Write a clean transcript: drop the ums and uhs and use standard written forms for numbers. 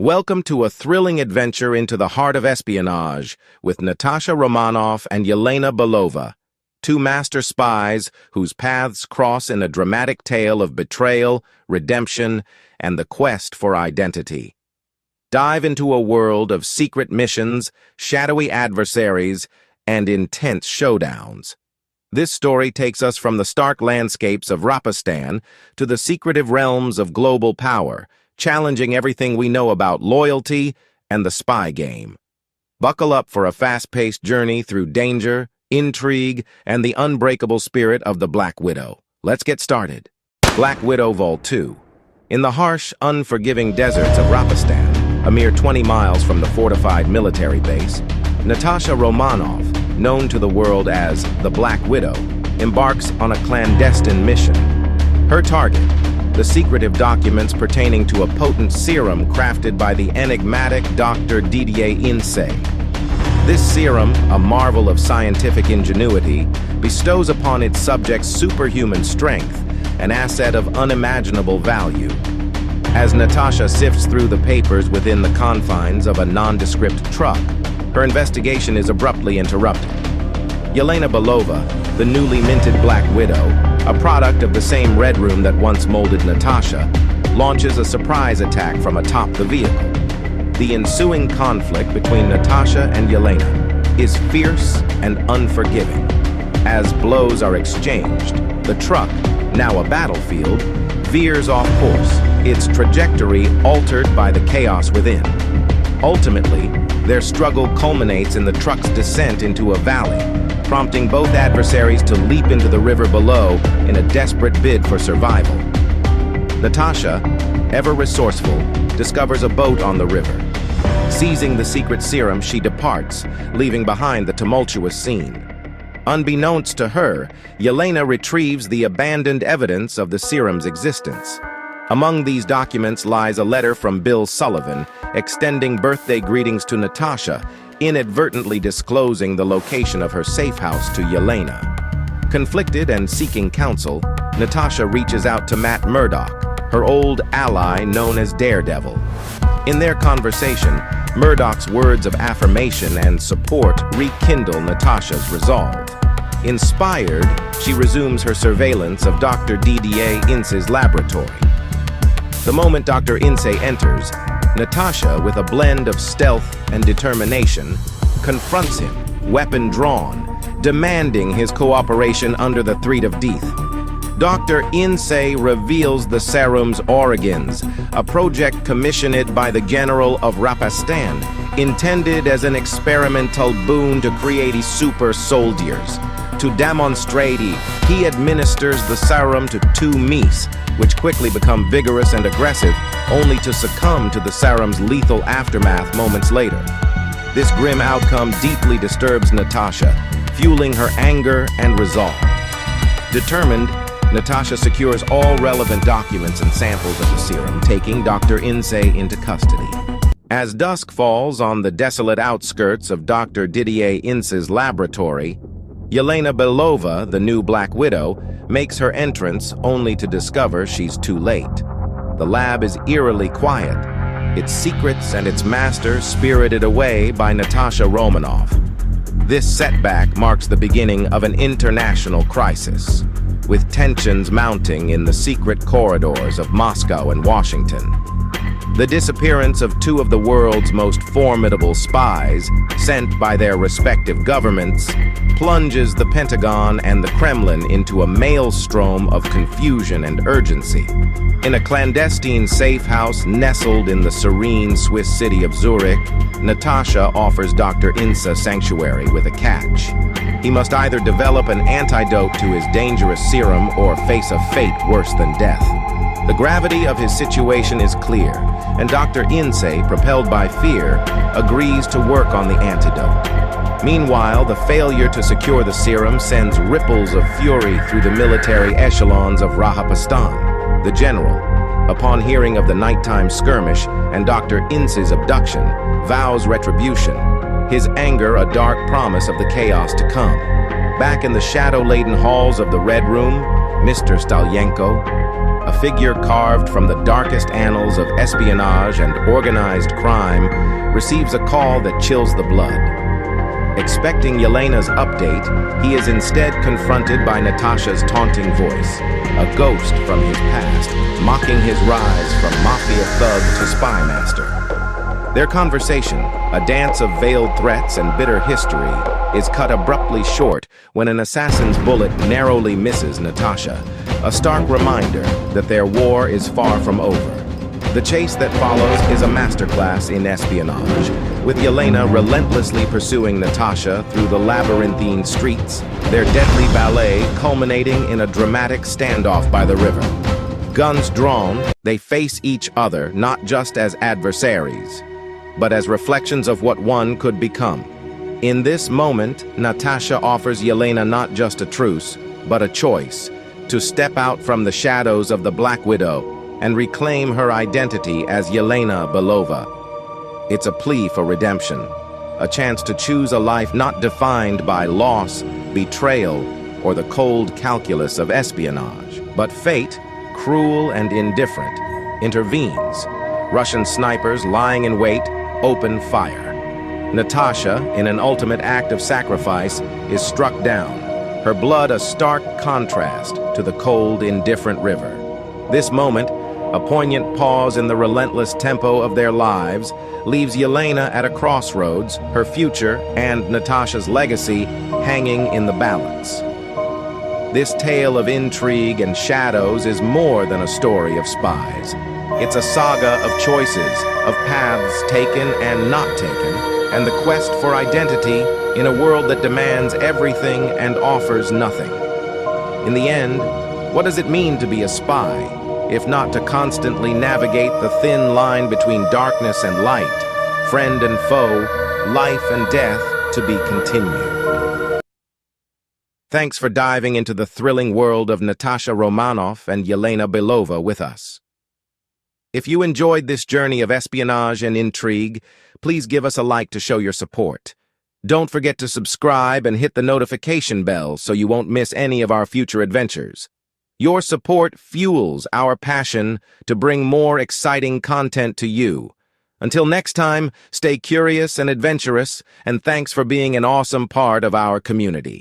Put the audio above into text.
Welcome to a thrilling adventure into the heart of espionage with Natasha Romanoff and Yelena Belova, two master spies whose paths cross in a dramatic tale of betrayal, redemption, and the quest for identity. Dive into a world of secret missions, shadowy adversaries, and intense showdowns. This story takes us from the stark landscapes of Rapistan to the secretive realms of global power, challenging everything we know about loyalty and the spy game. Buckle up for a fast-paced journey through danger, intrigue, and the unbreakable spirit of the Black Widow. Let's get started. Black Widow Vol. 2. In the harsh, unforgiving deserts of Rapistan, a mere 20 miles from the fortified military base, Natasha Romanoff, known to the world as the Black Widow, embarks on a clandestine mission. Her target, the secretive documents pertaining to a potent serum crafted by the enigmatic Dr. Didier Ines. This serum, a marvel of scientific ingenuity, bestows upon its subjects superhuman strength, an asset of unimaginable value. As Natasha sifts through the papers within the confines of a nondescript truck, her investigation is abruptly interrupted. Yelena Belova, the newly minted Black Widow, a product of the same Red Room that once molded Natasha, launches a surprise attack from atop the vehicle. The ensuing conflict between Natasha and Yelena is fierce and unforgiving. As blows are exchanged, the truck, now a battlefield, veers off course, its trajectory altered by the chaos within. Ultimately, their struggle culminates in the truck's descent into a valley, prompting both adversaries to leap into the river below in a desperate bid for survival. Natasha, ever resourceful, discovers a boat on the river. Seizing the secret serum, she departs, leaving behind the tumultuous scene. Unbeknownst to her, Yelena retrieves the abandoned evidence of the serum's existence. Among these documents lies a letter from Bill Sullivan, extending birthday greetings to Natasha, inadvertently disclosing the location of her safe house to Yelena. Conflicted and seeking counsel, Natasha reaches out to Matt Murdock, her old ally known as Daredevil. In their conversation, Murdock's words of affirmation and support rekindle Natasha's resolve. Inspired, she resumes her surveillance of Dr. Didier Ines's laboratory. The moment Dr. Ines enters, Natasha, with a blend of stealth and determination, confronts him, weapon drawn, demanding his cooperation under the threat of death. Dr. Ines reveals the serum's origins, a project commissioned by the General of Rapistan, intended as an experimental boon to create super soldiers. To demonstrate, he administers the serum to two Mies, which quickly become vigorous and aggressive, only to succumb to the serum's lethal aftermath moments later. This grim outcome deeply disturbs Natasha, fueling her anger and resolve. Determined, Natasha secures all relevant documents and samples of the serum, taking Dr. Ines into custody. As dusk falls on the desolate outskirts of Dr. Didier Ines's laboratory, Yelena Belova, the new Black Widow, makes her entrance only to discover she's too late. The lab is eerily quiet, its secrets and its master spirited away by Natasha Romanoff. This setback marks the beginning of an international crisis, with tensions mounting in the secret corridors of Moscow and Washington. The disappearance of two of the world's most formidable spies, sent by their respective governments, plunges the Pentagon and the Kremlin into a maelstrom of confusion and urgency. In a clandestine safe house nestled in the serene Swiss city of Zurich, Natasha offers Dr. Ines sanctuary with a catch. He must either develop an antidote to his dangerous serum or face a fate worse than death. The gravity of his situation is clear, and Dr. Ines, propelled by fear, agrees to work on the antidote. Meanwhile, the failure to secure the serum sends ripples of fury through the military echelons of Rapistan. The general, upon hearing of the nighttime skirmish and Dr. Ines's abduction, vows retribution, his anger a dark promise of the chaos to come. Back in the shadow-laden halls of the Red Room, Mr. Stalyenko, a a figure carved from the darkest annals of espionage and organized crime, receives a call that chills the blood. Expecting Yelena's update, he is instead confronted by Natasha's taunting voice, a ghost from his past, mocking his rise from mafia thug to spy master. Their conversation, a dance of veiled threats and bitter history, is cut abruptly short when an assassin's bullet narrowly misses Natasha, a stark reminder that their war is far from over. The chase that follows is a masterclass in espionage, with Yelena relentlessly pursuing Natasha through the labyrinthine streets, their deadly ballet culminating in a dramatic standoff by the river. Guns drawn, they face each other not just as adversaries, but as reflections of what one could become. In this moment, Natasha offers Yelena not just a truce, but a choice, to step out from the shadows of the Black Widow and reclaim her identity as Yelena Belova. It's a plea for redemption, a chance to choose a life not defined by loss, betrayal, or the cold calculus of espionage. But fate, cruel and indifferent, intervenes. Russian snipers lying in wait open fire. Natasha, in an ultimate act of sacrifice, is struck down, her blood a stark contrast to the cold, indifferent river. This moment, a poignant pause in the relentless tempo of their lives, leaves Yelena at a crossroads, her future and Natasha's legacy hanging in the balance. This tale of intrigue and shadows is more than a story of spies. It's a saga of choices, of paths taken and not taken, and the quest for identity in a world that demands everything and offers nothing. In the end, what does it mean to be a spy, if not to constantly navigate the thin line between darkness and light, friend and foe, life and death to be continued? Thanks for diving into the thrilling world of Natasha Romanoff and Yelena Belova with us. If you enjoyed this journey of espionage and intrigue, please give us a like to show your support. Don't forget to subscribe and hit the notification bell so you won't miss any of our future adventures. Your support fuels our passion to bring more exciting content to you. Until next time, stay curious and adventurous, and thanks for being an awesome part of our community.